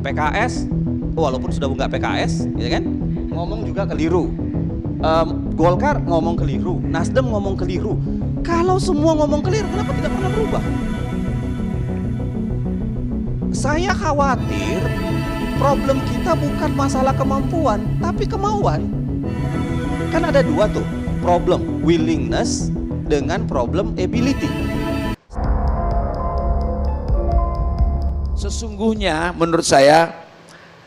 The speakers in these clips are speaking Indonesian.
PKS, walaupun sudah nggak PKS, ya kan, ngomong juga keliru. Golkar ngomong keliru, Nasdem ngomong keliru. Kalau semua ngomong keliru, kenapa tidak pernah berubah? Saya khawatir problem kita bukan masalah kemampuan, tapi kemauan. Kan ada dua tuh, problem willingness dengan problem ability. Sesungguhnya menurut saya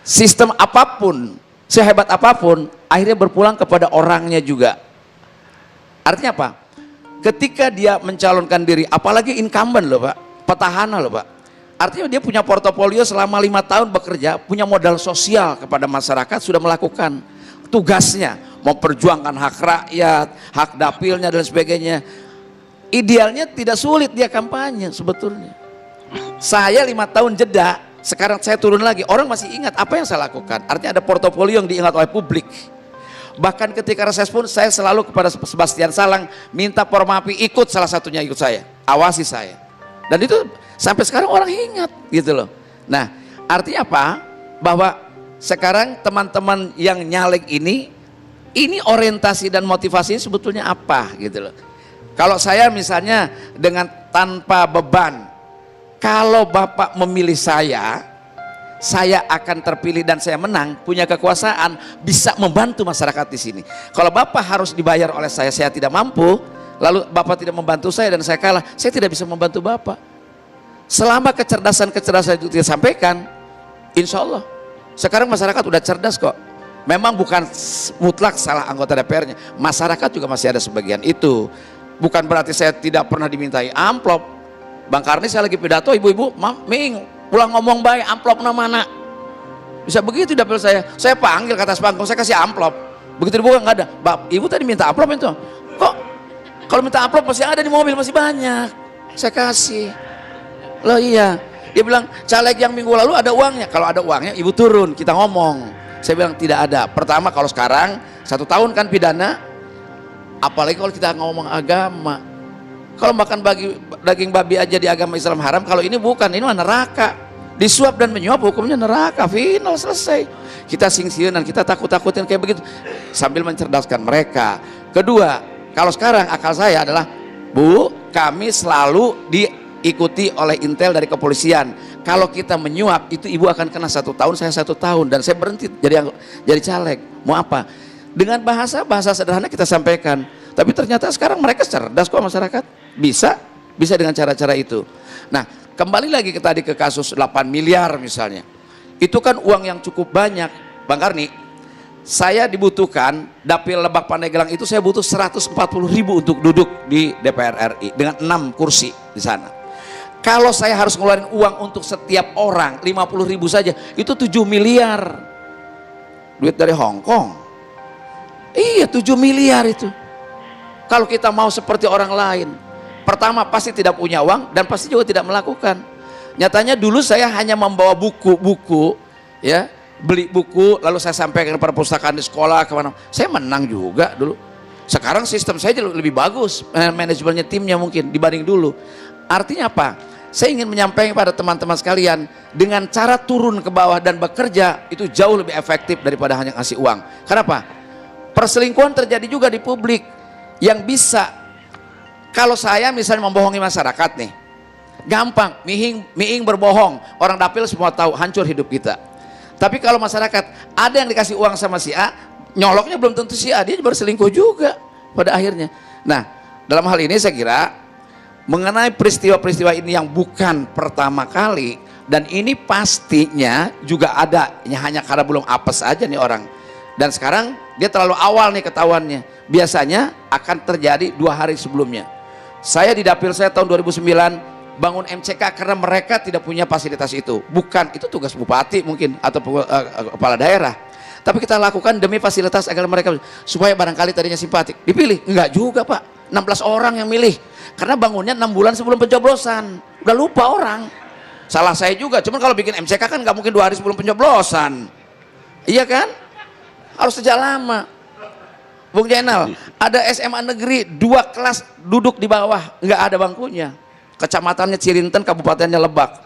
sistem apapun, sehebat apapun, akhirnya berpulang kepada orangnya juga. Artinya apa? Ketika dia mencalonkan diri, apalagi incumbent loh Pak, petahana loh Pak. Artinya dia punya portofolio selama 5 tahun bekerja, punya modal sosial kepada masyarakat, sudah melakukan tugasnya, memperjuangkan hak rakyat, hak dapilnya dan sebagainya. Idealnya tidak sulit dia kampanye sebetulnya. Saya 5 tahun jeda, sekarang saya turun lagi, orang masih ingat apa yang saya lakukan. Artinya ada portofolio yang diingat oleh publik. Bahkan ketika reses pun saya selalu kepada Sebastian Salang minta Formapi ikut, salah satunya ikut saya, awasi saya. Dan itu sampai sekarang orang ingat gitu loh. Nah, artinya apa? Bahwa sekarang teman-teman yang nyalek ini orientasi dan motivasinya sebetulnya apa gitu loh. Kalau saya misalnya dengan tanpa beban, kalau Bapak memilih saya akan terpilih dan saya menang, punya kekuasaan, bisa membantu masyarakat di sini. Kalau Bapak harus dibayar oleh saya tidak mampu, lalu Bapak tidak membantu saya dan saya kalah, saya tidak bisa membantu Bapak. Selama kecerdasan itu disampaikan, insya Allah. Sekarang masyarakat udah cerdas kok. Memang bukan mutlak salah anggota DPR-nya, masyarakat juga masih ada sebagian itu. Bukan berarti saya tidak pernah dimintai amplop. Bang Karni saya lagi pidato, ibu-ibu, Ming, pulang ngomong baik, amplop mana? Bisa begitu dapil saya panggil ke atas panggung, saya kasih amplop. Begitu dibuka nggak ada. Ibu tadi minta amplop itu. Kok kalau minta amplop masih ada di mobil, masih banyak. Saya kasih. Loh iya. Dia bilang, caleg yang minggu lalu ada uangnya. Kalau ada uangnya, ibu turun, kita ngomong. Saya bilang tidak ada. Pertama kalau sekarang 1 tahun kan pidana, apalagi kalau kita ngomong agama. Kalau makan daging babi aja di agama Islam haram, kalau ini bukan, ini mah neraka. Disuap dan menyuap hukumnya neraka, final, selesai. Kita singsian dan kita takut-takutin kayak begitu sambil mencerdaskan mereka. Kedua, kalau sekarang akal saya adalah, Bu, kami selalu diikuti oleh intel dari kepolisian. Kalau kita menyuap itu ibu akan kena 1 tahun, saya 1 tahun dan saya berhenti jadi caleg. Mau apa? Dengan bahasa sederhana kita sampaikan. Tapi ternyata sekarang mereka cerdas kok masyarakat. Bisa dengan cara-cara itu. Nah, kembali lagi ke kasus 8 miliar misalnya. Itu kan uang yang cukup banyak. Bang Karni, saya dibutuhkan dapil Lebak Pandeglang itu saya butuh 140.000 untuk duduk di DPR RI dengan 6 kursi di sana. Kalau saya harus ngeluarin uang untuk setiap orang 50.000 saja, itu 7 miliar. Duit dari Hong Kong. Iya, 7 miliar itu. Kalau kita mau seperti orang lain, pertama pasti tidak punya uang dan pasti juga tidak melakukan. Nyatanya dulu saya hanya membawa buku-buku, ya, beli buku lalu saya sampaikan ke perpustakaan di sekolah kemana. Saya menang juga dulu. Sekarang sistem saya lebih bagus, manajemennya timnya mungkin dibanding dulu. Artinya apa? Saya ingin menyampaikan pada teman-teman sekalian, dengan cara turun ke bawah dan bekerja itu jauh lebih efektif daripada hanya ngasih uang. Kenapa? Perselingkuhan terjadi juga di publik. Yang bisa, kalau saya misalnya membohongi masyarakat nih, gampang, miing berbohong, orang dapil semua tahu, hancur hidup kita. Tapi kalau masyarakat ada yang dikasih uang sama si A, nyoloknya belum tentu si A, dia berselingkuh juga pada akhirnya. Nah, dalam hal ini saya kira mengenai peristiwa-peristiwa ini yang bukan pertama kali, dan ini pastinya juga ada, hanya karena belum apes aja nih orang. Dan sekarang dia terlalu awal nih ketahuannya. Biasanya akan terjadi 2 hari sebelumnya. Saya di dapil saya tahun 2009 bangun MCK karena mereka tidak punya fasilitas itu. Bukan, itu tugas bupati mungkin atau kepala daerah. Tapi kita lakukan demi fasilitas agar mereka, supaya barangkali tadinya simpatik. Dipilih? Enggak juga Pak. 16 orang yang milih. Karena bangunnya 6 bulan sebelum pencoblosan. Udah lupa orang. Salah saya juga. Cuman kalau bikin MCK kan nggak mungkin 2 hari sebelum pencoblosan. Iya kan? Harus sejak lama. Bung Jainal, ada SMA negeri 2 kelas duduk di bawah, nggak ada bangkunya. Kecamatannya Cirinten, kabupatennya Lebak.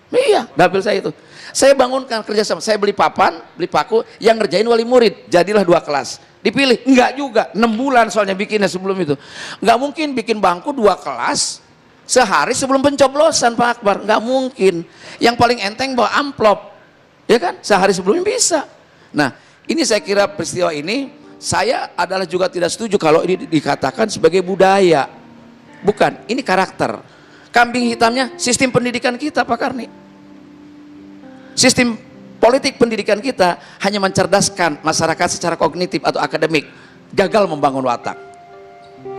Iya, dapil saya itu. Saya bangunkan kerjasama, saya beli papan, beli paku, yang ngerjain wali murid, jadilah 2 kelas. Dipilih, enggak juga, 6 bulan soalnya bikinnya sebelum itu. Enggak mungkin bikin bangku 2 kelas, sehari sebelum pencoblosan Pak Akbar, enggak mungkin. Yang paling enteng bawa amplop, ya kan, sehari sebelumnya bisa. Nah, ini saya kira peristiwa ini, saya adalah juga tidak setuju kalau ini dikatakan sebagai budaya. Bukan, ini karakter. Kambing hitamnya sistem pendidikan kita Pak Karni. Sistem politik pendidikan kita hanya mencerdaskan masyarakat secara kognitif atau akademik, gagal membangun watak.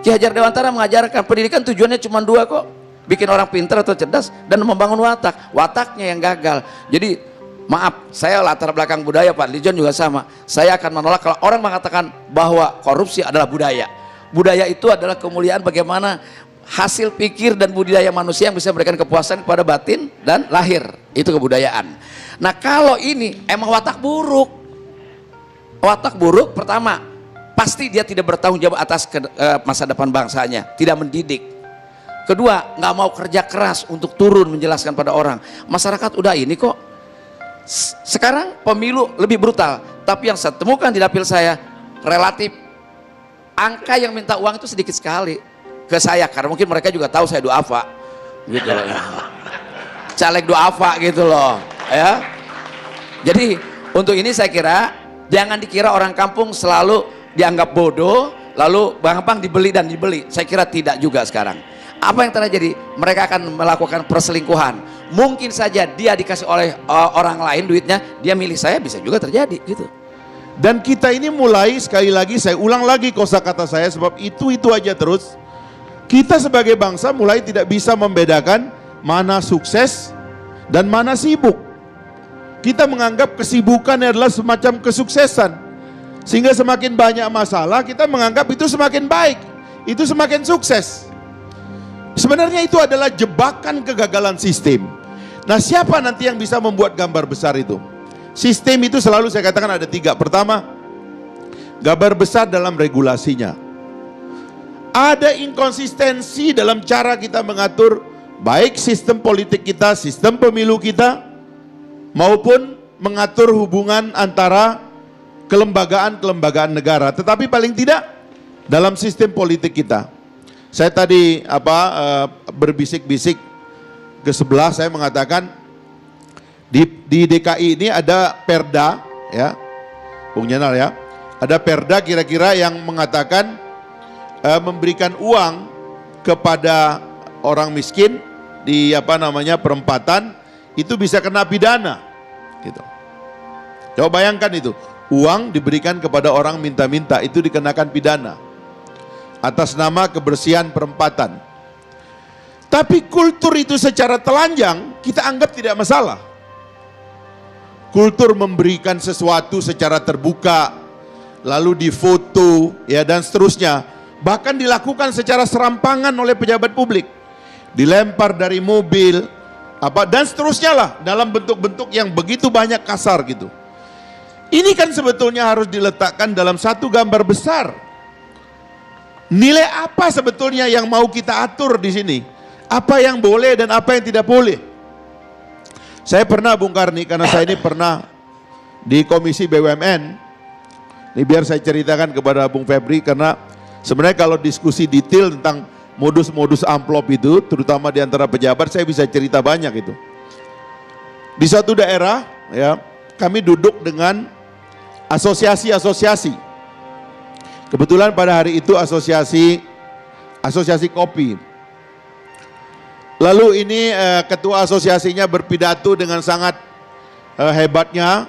Ki Hajar Dewantara mengajarkan pendidikan tujuannya cuma 2 kok, bikin orang pintar atau cerdas dan membangun watak. Wataknya yang gagal. Jadi maaf, saya latar belakang budaya, Pak Lijon juga sama. Saya akan menolak kalau orang mengatakan bahwa korupsi adalah budaya. Budaya itu adalah kemuliaan bagaimana hasil pikir dan budidaya manusia yang bisa memberikan kepuasan kepada batin dan lahir. Itu kebudayaan. Nah kalau ini emang watak buruk. Watak buruk pertama, pasti dia tidak bertanggung jawab atas masa depan bangsanya, tidak mendidik. Kedua, nggak mau kerja keras untuk turun menjelaskan pada orang. Masyarakat udah ini kok. Sekarang pemilu lebih brutal, tapi yang saya temukan di dapil saya relatif angka yang minta uang itu sedikit sekali ke saya, karena mungkin mereka juga tahu saya duafa gitu loh. Caleg duafa gitu loh ya. Jadi untuk ini saya kira jangan dikira orang kampung selalu dianggap bodoh lalu gampang dibeli dan dibeli. Saya kira tidak juga sekarang. Apa yang terjadi? Mereka akan melakukan perselingkuhan. Mungkin saja dia dikasih oleh orang lain duitnya, dia milih saya, bisa juga terjadi gitu. Dan kita ini mulai, sekali lagi saya ulang lagi kosakata saya, sebab itu aja terus. Kita sebagai bangsa mulai tidak bisa membedakan mana sukses dan mana sibuk. Kita menganggap kesibukan adalah semacam kesuksesan. Sehingga semakin banyak masalah, kita menganggap itu semakin baik, itu semakin sukses. Sebenarnya itu adalah jebakan kegagalan sistem. Nah, siapa nanti yang bisa membuat gambar besar itu? Sistem itu selalu saya katakan ada 3. Pertama, gambar besar dalam regulasinya. Ada inkonsistensi dalam cara kita mengatur baik sistem politik kita, sistem pemilu kita, maupun mengatur hubungan antara kelembagaan-kelembagaan negara. Tetapi paling tidak dalam sistem politik kita. Saya tadi berbisik-bisik ke sebelah, saya mengatakan di DKI ini ada perda ya, Bung Jenal ya, ada perda kira-kira yang mengatakan memberikan uang kepada orang miskin di perempatan itu bisa kena pidana gitu. Coba bayangkan itu, uang diberikan kepada orang minta-minta itu dikenakan pidana atas nama kebersihan perempatan. Tapi kultur itu secara telanjang kita anggap tidak masalah. Kultur memberikan sesuatu secara terbuka, lalu difoto ya dan seterusnya. Bahkan dilakukan secara serampangan oleh pejabat publik, dilempar dari mobil, dan seterusnya lah, dalam bentuk-bentuk yang begitu banyak kasar gitu. Ini kan sebetulnya harus diletakkan dalam satu gambar besar. Nilai apa sebetulnya yang mau kita atur di sini? Apa yang boleh dan apa yang tidak boleh? Saya pernah, Bung Karni, karena saya ini pernah di Komisi BUMN. Ini biar saya ceritakan kepada Bung Febri, karena sebenarnya kalau diskusi detail tentang modus-modus amplop itu, terutama di antara pejabat, saya bisa cerita banyak itu. Di suatu daerah, ya, kami duduk dengan asosiasi-asosiasi. Kebetulan pada hari itu asosiasi kopi. Lalu ini ketua asosiasinya berpidato dengan sangat hebatnya.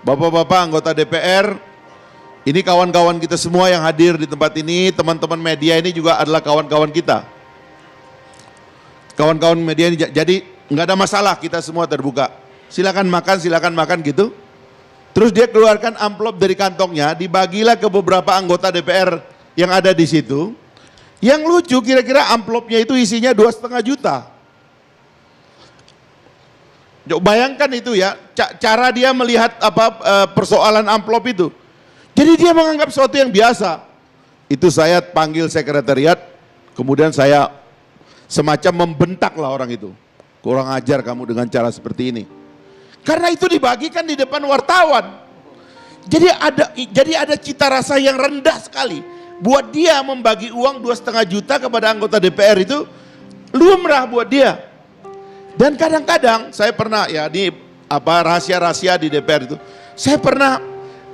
Bapak-bapak anggota DPR, ini kawan-kawan kita semua yang hadir di tempat ini, teman-teman media ini juga adalah kawan-kawan kita. Kawan-kawan media ini, jadi nggak ada masalah, kita semua terbuka. Silakan makan gitu. Terus dia keluarkan amplop dari kantongnya, dibagilah ke beberapa anggota DPR yang ada di situ. Yang lucu, kira-kira amplopnya itu isinya 2,5 juta. Bayangkan itu ya, cara dia melihat persoalan amplop itu. Jadi dia menganggap sesuatu yang biasa. Itu saya panggil sekretariat, kemudian saya semacam membentaklah orang itu. Kurang ajar kamu dengan cara seperti ini. Karena itu dibagikan di depan wartawan. Jadi ada cita rasa yang rendah sekali. Buat dia membagi uang 2,5 juta kepada anggota DPR itu lumrah buat dia. Dan kadang-kadang saya pernah ya di rahasia-rahasia di DPR itu, saya pernah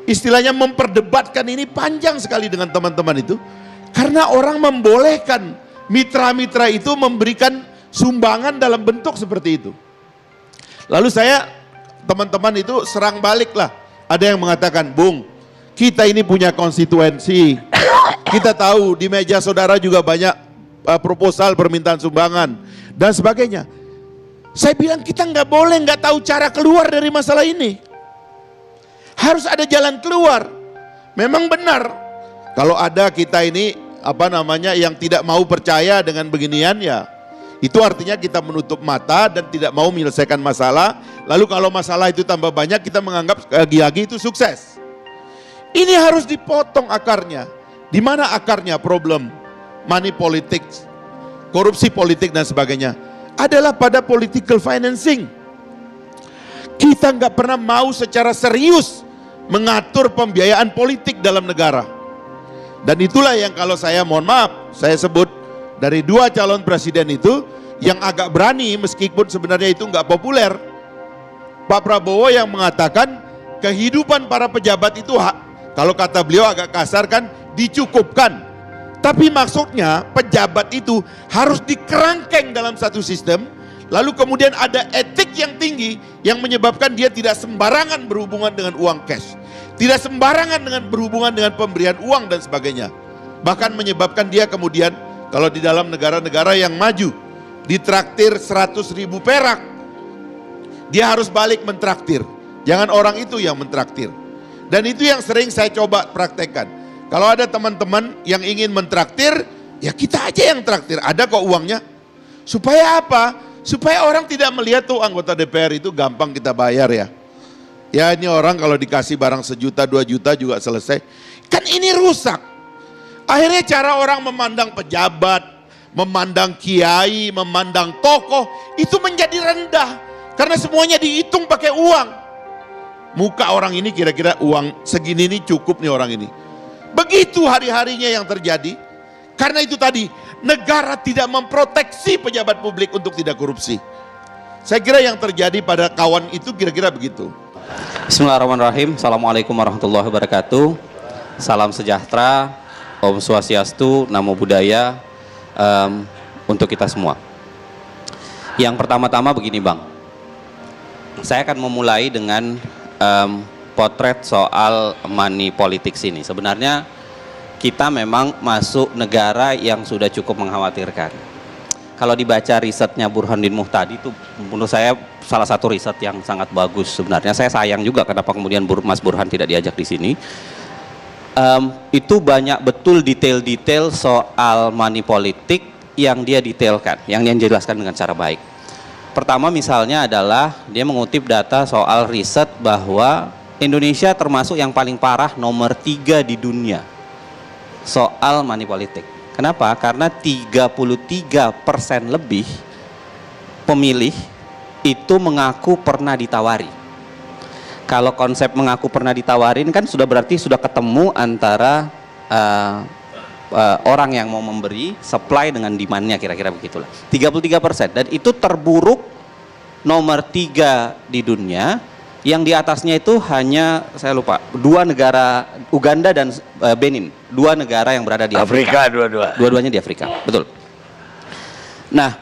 istilahnya memperdebatkan ini panjang sekali dengan teman-teman itu. Karena orang membolehkan mitra-mitra itu memberikan sumbangan dalam bentuk seperti itu. Lalu teman-teman itu serang balik lah. Ada yang mengatakan, Bung, kita ini punya konstituensi. Kita tahu di meja saudara juga banyak proposal permintaan sumbangan dan sebagainya. Saya bilang kita nggak boleh nggak tahu cara keluar dari masalah ini. Harus ada jalan keluar. Memang benar kalau ada kita ini yang tidak mau percaya dengan beginian ya, itu artinya kita menutup mata dan tidak mau menyelesaikan masalah. Lalu kalau masalah itu tambah banyak, kita menganggap lagi-lagi itu sukses. Ini harus dipotong akarnya. Di mana akarnya problem money politics, korupsi politik dan sebagainya? Adalah pada political financing. Kita nggak pernah mau secara serius mengatur pembiayaan politik dalam negara. Dan itulah yang kalau saya mohon maaf, saya sebut dari 2 calon presiden itu yang agak berani meskipun sebenarnya itu nggak populer. Pak Prabowo yang mengatakan kehidupan para pejabat itu kalau kata beliau agak kasar kan dicukupkan. Tapi maksudnya pejabat itu harus dikerangkeng dalam satu sistem, lalu kemudian ada etik yang tinggi yang menyebabkan dia tidak sembarangan berhubungan dengan uang cash. Tidak sembarangan dengan berhubungan dengan pemberian uang dan sebagainya. Bahkan menyebabkan dia kemudian kalau di dalam negara-negara yang maju ditraktir 100.000 perak, dia harus balik mentraktir. Jangan orang itu yang mentraktir. Dan itu yang sering saya coba praktekkan. Kalau ada teman-teman yang ingin mentraktir, ya kita aja yang traktir. Ada kok uangnya. Supaya apa? Supaya orang tidak melihat tuh anggota DPR itu gampang kita bayar ya. Ya ini orang kalau dikasih barang 1 juta 2 juta juga selesai. Kan ini rusak. Akhirnya cara orang memandang pejabat, memandang kiai, memandang tokoh itu menjadi rendah. Karena semuanya dihitung pakai uang. Muka orang ini kira-kira uang segini ini cukup nih orang ini. Begitu hari-harinya yang terjadi. Karena itu tadi, negara tidak memproteksi pejabat publik untuk tidak korupsi. Saya kira yang terjadi pada kawan itu kira-kira begitu. Bismillahirrahmanirrahim. Assalamualaikum warahmatullahi wabarakatuh. Salam sejahtera, Om Swastiastu, Namo Buddhaya untuk kita semua. Yang pertama-tama begini Bang. Saya akan memulai dengan potret soal money politics ini. Sebenarnya kita memang masuk negara yang sudah cukup mengkhawatirkan. Kalau dibaca risetnya Burhanuddin Muhtadi itu menurut saya salah satu riset yang sangat bagus sebenarnya. Saya sayang juga kenapa kemudian Mas Burhan tidak diajak di sini. Itu banyak betul detail-detail soal money politik yang dia detailkan, yang dia jelaskan dengan cara baik. Pertama misalnya adalah dia mengutip data soal riset bahwa Indonesia termasuk yang paling parah nomor 3 di dunia soal money politik. Kenapa? Karena 33% lebih pemilih itu mengaku pernah ditawari. Kalau konsep mengaku pernah ditawarin kan sudah berarti sudah ketemu antara orang yang mau memberi, supply dengan demand-nya, kira-kira begitulah. 33%, dan itu terburuk nomor 3 di dunia. Yang di atasnya itu hanya, saya lupa, 2 negara, Uganda dan Benin, 2 negara yang berada di Afrika. Dua-duanya di Afrika, betul. Nah,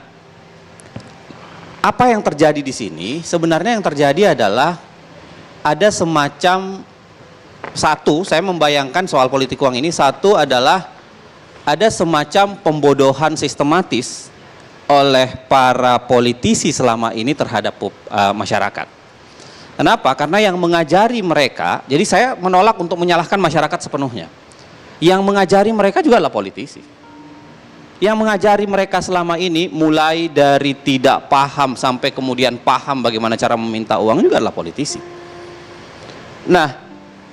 apa yang terjadi di sini? Sebenarnya yang terjadi adalah ada semacam saya membayangkan soal politik uang ini, satu adalah ada semacam pembodohan sistematis oleh para politisi selama ini terhadap masyarakat. Kenapa? Karena yang mengajari mereka, jadi saya menolak untuk menyalahkan masyarakat sepenuhnya. Yang mengajari mereka juga adalah politisi. Yang mengajari mereka selama ini mulai dari tidak paham sampai kemudian paham bagaimana cara meminta uang juga adalah politisi. Nah,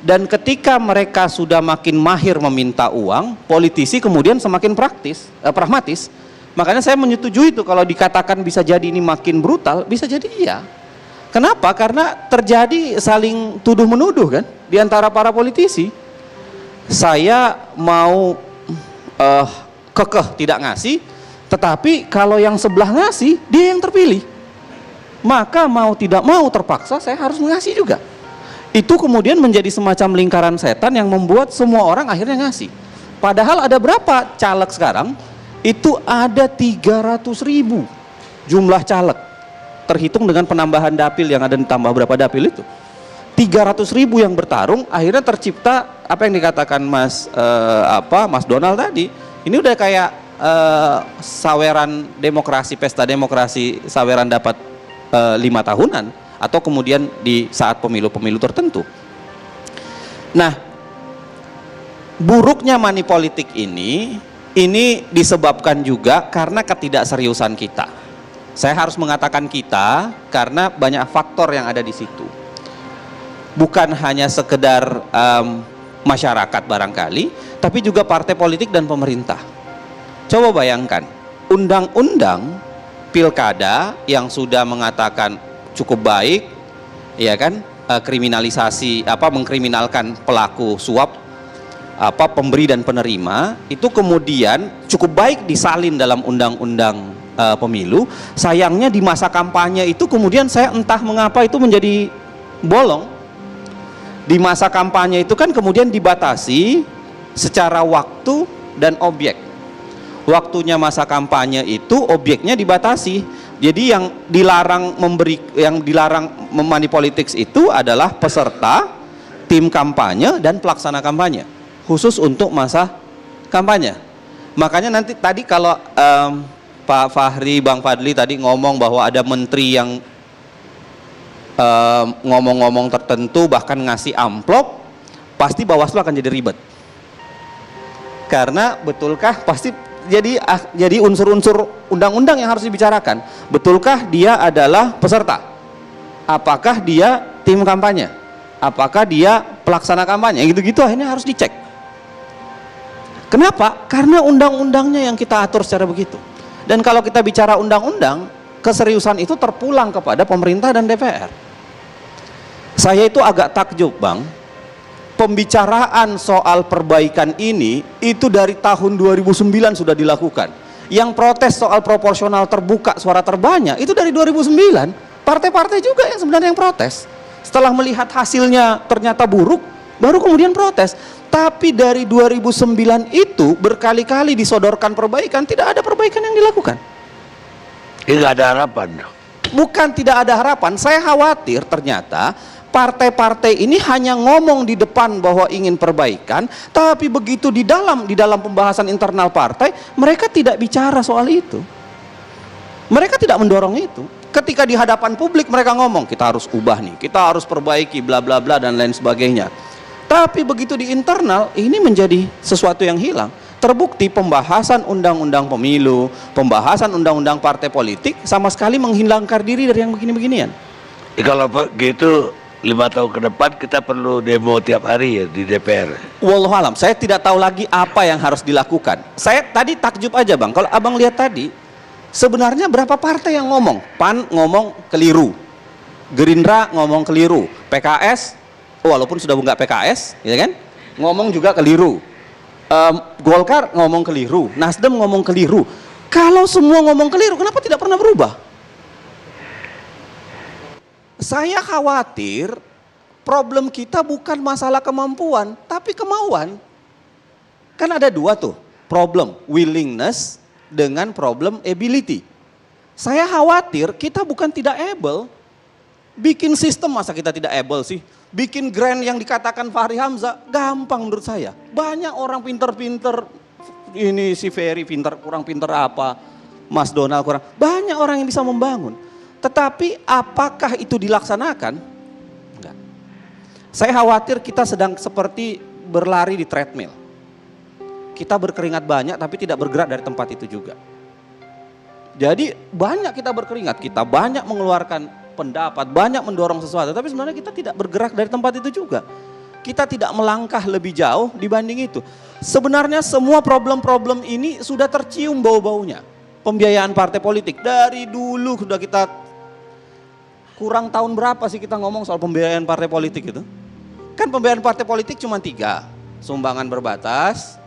dan ketika mereka sudah makin mahir meminta uang, politisi kemudian semakin pragmatis. Makanya saya menyetujui itu kalau dikatakan bisa jadi ini makin brutal, bisa jadi iya. Kenapa? Karena terjadi saling tuduh menuduh kan di antara para politisi. Saya mau kekeh tidak ngasih, tetapi kalau yang sebelah ngasih, dia yang terpilih. Maka mau tidak mau terpaksa saya harus ngasih juga. Itu kemudian menjadi semacam lingkaran setan yang membuat semua orang akhirnya ngasih. Padahal ada berapa caleg sekarang? Itu ada 300.000 jumlah caleg. Terhitung dengan penambahan dapil yang ada, ditambah berapa dapil itu. 300.000 yang bertarung, akhirnya tercipta apa yang dikatakan Mas Donald tadi. Ini udah kayak saweran demokrasi, pesta demokrasi, saweran dapat 5 tahunan, atau kemudian di saat pemilu-pemilu tertentu. Nah, buruknya money politik ini disebabkan juga karena ketidakseriusan kita. Saya harus mengatakan kita karena banyak faktor yang ada di situ. Bukan hanya sekedar masyarakat barangkali, tapi juga partai politik dan pemerintah. Coba bayangkan, undang-undang pilkada yang sudah mengatakan cukup baik, ya kan, kriminalisasi mengkriminalkan pelaku suap, pemberi dan penerima, itu kemudian cukup baik disalin dalam undang-undang pemilu. Sayangnya di masa kampanye itu kemudian saya entah mengapa itu menjadi bolong. Di masa kampanye itu kan kemudian dibatasi secara waktu dan objek. Waktunya masa kampanye itu, objeknya dibatasi. Jadi yang dilarang money politics itu adalah peserta, tim kampanye dan pelaksana kampanye, khusus untuk masa kampanye. Makanya nanti tadi kalau Pak Fahri, Bang Fadli tadi ngomong bahwa ada menteri yang ngomong-ngomong tertentu, bahkan ngasih amplop, pasti Bawaslu akan jadi ribet. Karena betulkah, pasti jadi unsur-unsur undang-undang yang harus dibicarakan. Betulkah dia adalah peserta? Apakah dia tim kampanye? Apakah dia pelaksana kampanye? Gitu-gitu akhirnya harus dicek. Kenapa? Karena undang-undangnya yang kita atur secara begitu. Dan kalau kita bicara undang-undang, keseriusan itu terpulang kepada pemerintah dan DPR. Saya itu agak takjub, Bang. Pembicaraan soal perbaikan ini itu dari tahun 2009 sudah dilakukan. Yang protes soal proporsional terbuka suara terbanyak itu dari 2009. Partai-partai juga yang sebenarnya yang protes. Setelah melihat hasilnya ternyata buruk, baru kemudian protes. Tapi dari 2009 itu berkali-kali disodorkan perbaikan, tidak ada perbaikan yang dilakukan. Tidak ada harapan. Bukan tidak ada harapan, saya khawatir ternyata partai-partai ini hanya ngomong di depan bahwa ingin perbaikan, tapi begitu di dalam pembahasan internal partai, mereka tidak bicara soal itu. Mereka tidak mendorong itu. Ketika di hadapan publik mereka ngomong, kita harus ubah nih, kita harus perbaiki, bla bla bla dan lain sebagainya. Tapi begitu di internal, ini menjadi sesuatu yang hilang. Terbukti pembahasan undang-undang pemilu, pembahasan undang-undang partai politik sama sekali menghilangkan diri dari yang begini-beginian. Kalau begitu 5 tahun ke depan kita perlu demo tiap hari ya di DPR. Wallahualam, saya tidak tahu lagi apa yang harus dilakukan. Saya tadi takjub aja, Bang. Kalau Abang lihat tadi, sebenarnya berapa partai yang ngomong? PAN ngomong keliru, Gerindra ngomong keliru, PKS walaupun sudah nggak PKS, ya kan, ngomong juga keliru. Golkar ngomong keliru, Nasdem ngomong keliru. Kalau semua ngomong keliru, kenapa tidak pernah berubah? Saya khawatir problem kita bukan masalah kemampuan, tapi kemauan. Kan ada dua tuh, problem willingness dengan problem ability. Saya khawatir kita bukan tidak able. Bikin sistem masa kita tidak able sih? Bikin grant yang dikatakan Fahri Hamzah gampang menurut saya. Banyak orang pinter-pinter, ini si Ferry pinter, kurang pinter apa, Mas Donald kurang. Banyak orang yang bisa membangun. Tetapi apakah itu dilaksanakan? Enggak. Saya khawatir kita sedang seperti berlari di treadmill. Kita berkeringat banyak tapi tidak bergerak dari tempat itu juga. Jadi banyak kita berkeringat, kita banyak mengeluarkan pendapat, banyak mendorong sesuatu, tapi sebenarnya kita tidak bergerak dari tempat itu juga. Kita tidak melangkah lebih jauh dibanding itu. Sebenarnya semua problem-problem ini sudah tercium bau-baunya. Pembiayaan partai politik dari dulu sudah kita kurang tahun berapa sih kita ngomong soal pembiayaan partai politik itu? Kan pembiayaan partai politik cuma 3, sumbangan berbatas,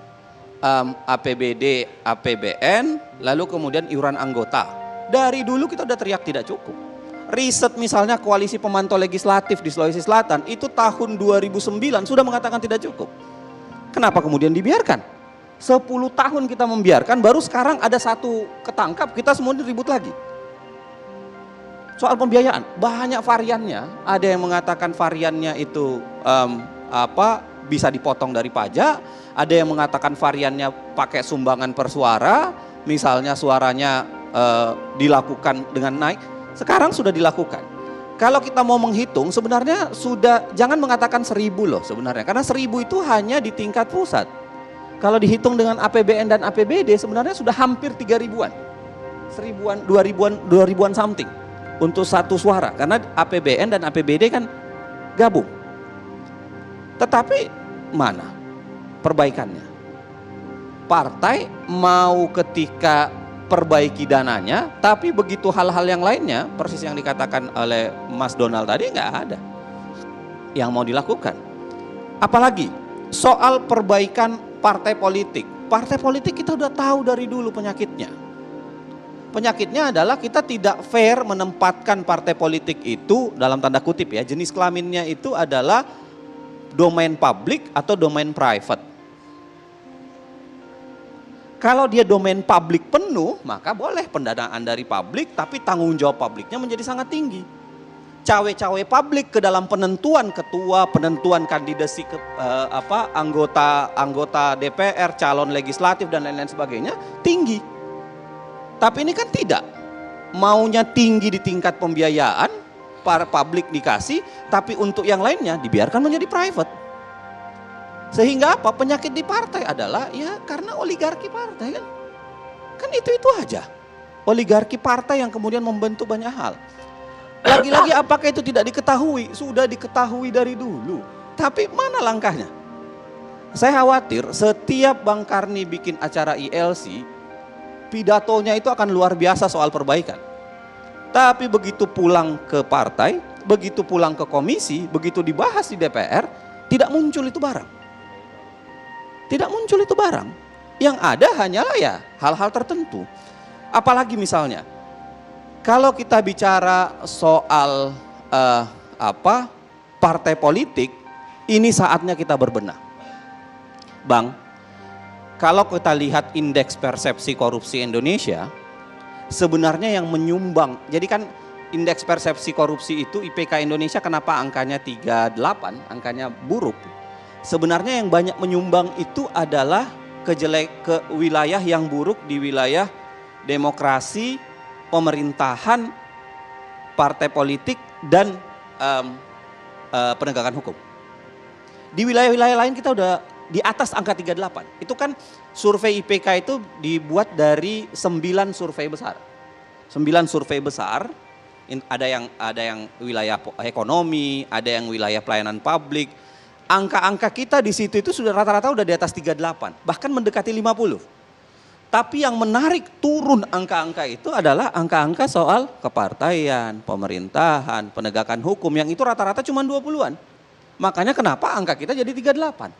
APBD, APBN, lalu kemudian iuran anggota. Dari dulu kita udah teriak tidak cukup. Riset misalnya Koalisi Pemantau Legislatif di Sulawesi Selatan itu tahun 2009 sudah mengatakan tidak cukup. Kenapa kemudian dibiarkan? 10 tahun kita membiarkan, baru sekarang ada satu ketangkap, kita semua ribut lagi. Soal pembiayaan, banyak variannya. Ada yang mengatakan variannya itu bisa dipotong dari pajak, ada yang mengatakan variannya pakai sumbangan per suara, misalnya suaranya dilakukan dengan naik. Sekarang sudah dilakukan. Kalau kita mau menghitung sebenarnya sudah, jangan mengatakan 1000 loh sebenarnya, karena 1000 itu hanya di tingkat pusat. Kalau dihitung dengan APBN dan APBD sebenarnya sudah hampir 3000-an. 1000-an, 2000-an something untuk satu suara, karena APBN dan APBD kan gabung. Tetapi mana perbaikannya? Partai mau ketika perbaiki dananya, tapi begitu hal-hal yang lainnya, persis yang dikatakan oleh Mas Donald tadi, nggak ada yang mau dilakukan. Apalagi soal perbaikan partai politik. Partai politik kita udah tahu dari dulu penyakitnya. Penyakitnya adalah kita tidak fair menempatkan partai politik itu, dalam tanda kutip ya, jenis kelaminnya itu adalah domain publik atau domain private. Kalau dia domain publik penuh, maka boleh pendanaan dari publik, tapi tanggung jawab publiknya menjadi sangat tinggi. Cawe-cawe publik ke dalam penentuan ketua, penentuan kandidasi ke anggota DPR, calon legislatif dan lain-lain sebagainya tinggi. Tapi ini kan tidak. Maunya tinggi di tingkat pembiayaan, para publik dikasih, tapi untuk yang lainnya dibiarkan menjadi private. Sehingga apa? Penyakit di partai adalah ya karena oligarki partai kan. Kan itu aja. Oligarki partai yang kemudian membentuk banyak hal. Lagi-lagi apakah itu tidak diketahui? Sudah diketahui dari dulu. Tapi mana langkahnya? Saya khawatir setiap Bang Karni bikin acara ILC, pidatonya itu akan luar biasa soal perbaikan. Tapi begitu pulang ke partai, begitu pulang ke komisi, begitu dibahas di DPR, tidak muncul itu barang. Tidak muncul itu barang. Yang ada hanyalah ya hal-hal tertentu. Apalagi misalnya, kalau kita bicara soal partai politik, ini saatnya kita berbenah. Bang, kalau kita lihat indeks persepsi korupsi Indonesia, sebenarnya yang menyumbang, jadi kan indeks persepsi korupsi itu IPK Indonesia kenapa angkanya 38, angkanya buruk. Sebenarnya yang banyak menyumbang itu adalah ke wilayah yang buruk di wilayah demokrasi, pemerintahan, partai politik, dan penegakan hukum. Di wilayah-wilayah lain kita udah di atas angka 38. Itu kan survei IPK itu dibuat dari 9 survei besar. 9 survei besar, ada yang wilayah ekonomi, ada yang wilayah pelayanan publik. Angka-angka kita di situ itu sudah rata-rata udah di atas 38, bahkan mendekati 50. Tapi yang menarik turun angka-angka itu adalah angka-angka soal kepartaian, pemerintahan, penegakan hukum, yang itu rata-rata cuma 20-an. Makanya kenapa angka kita jadi 38.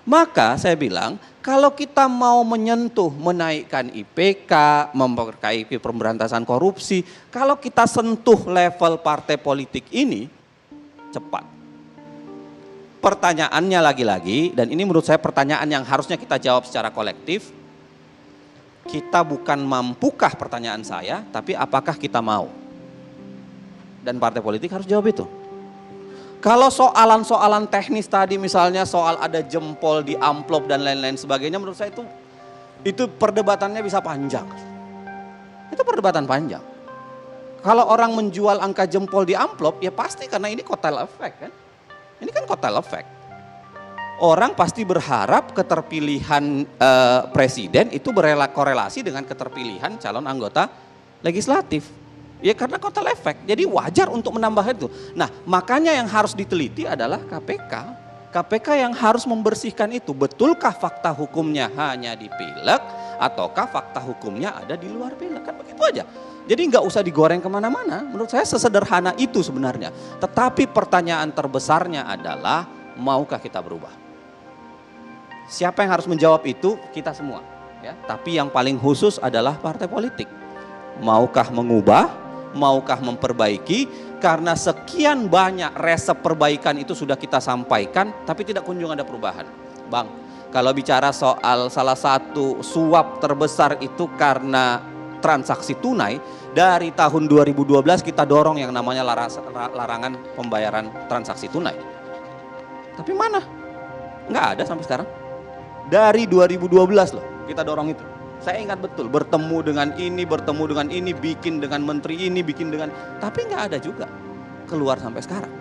Maka saya bilang, kalau kita mau menyentuh, menaikkan IPK, memperbaiki pemberantasan korupsi, kalau kita sentuh level partai politik ini, cepat. Pertanyaannya lagi-lagi, dan ini menurut saya pertanyaan yang harusnya kita jawab secara kolektif, kita bukan mampukah pertanyaan saya, tapi apakah kita mau? Dan partai politik harus jawab itu. Kalau soalan-soalan teknis tadi misalnya soal ada jempol di amplop dan lain-lain sebagainya, menurut saya itu perdebatannya bisa panjang. Itu perdebatan panjang. Kalau orang menjual angka jempol di amplop, ya pasti karena ini kotel efek kan. Ini kan kotel efek. Orang pasti berharap keterpilihan presiden itu korelasi dengan keterpilihan calon anggota legislatif. Ya karena kotel efek, jadi wajar untuk menambah itu. Nah makanya yang harus diteliti adalah KPK. KPK yang harus membersihkan itu. Betulkah fakta hukumnya hanya di pileg ataukah fakta hukumnya ada di luar bela, kan begitu aja. Jadi nggak usah digoreng kemana-mana, menurut saya sesederhana itu sebenarnya. Tetapi pertanyaan terbesarnya adalah, maukah kita berubah? Siapa yang harus menjawab itu? Kita semua. Ya. Tapi yang paling khusus adalah partai politik. Maukah mengubah? Maukah memperbaiki? Karena sekian banyak resep perbaikan itu sudah kita sampaikan, tapi tidak kunjung ada perubahan. Bang, kalau bicara soal salah satu suap terbesar itu karena transaksi tunai, dari tahun 2012 kita dorong yang namanya larangan pembayaran transaksi tunai. Tapi mana? Nggak ada sampai sekarang. Dari 2012 loh kita dorong itu. Saya ingat betul, bertemu dengan ini, bikin dengan menteri ini, bikin dengan, tapi nggak ada juga keluar sampai sekarang.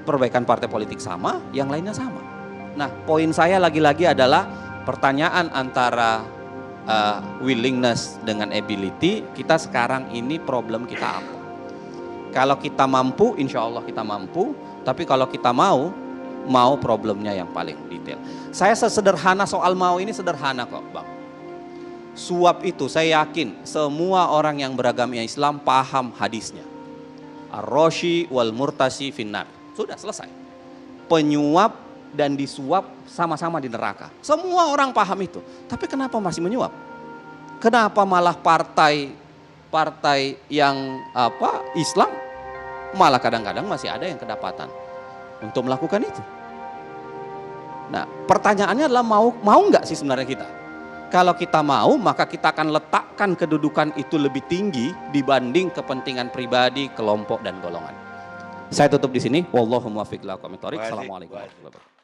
Perbaikan partai politik sama, yang lainnya sama. Nah, poin saya lagi-lagi adalah pertanyaan antara willingness dengan ability. Kita sekarang ini problem kita apa? Kalau kita mampu, insya Allah kita mampu. Tapi kalau kita mau problemnya yang paling detail. Saya sesederhana soal mau ini sederhana kok Bang. Suap itu saya yakin semua orang yang beragama Islam paham hadisnya. Ar-Rashi wal murtasi finnar. Sudah selesai. Penyuap dan disuap sama-sama di neraka. Semua orang paham itu. Tapi kenapa masih menyuap? Kenapa malah partai yang Islam malah kadang-kadang masih ada yang kedapatan untuk melakukan itu. Nah, pertanyaannya adalah mau nggak sih sebenarnya kita? Kalau kita mau, maka kita akan letakkan kedudukan itu lebih tinggi dibanding kepentingan pribadi, kelompok dan golongan. Saya tutup di sini. Wallahu muwaffiq ila aqwamit thoriq. Assalamualaikum warahmatullahi wabarakatuh.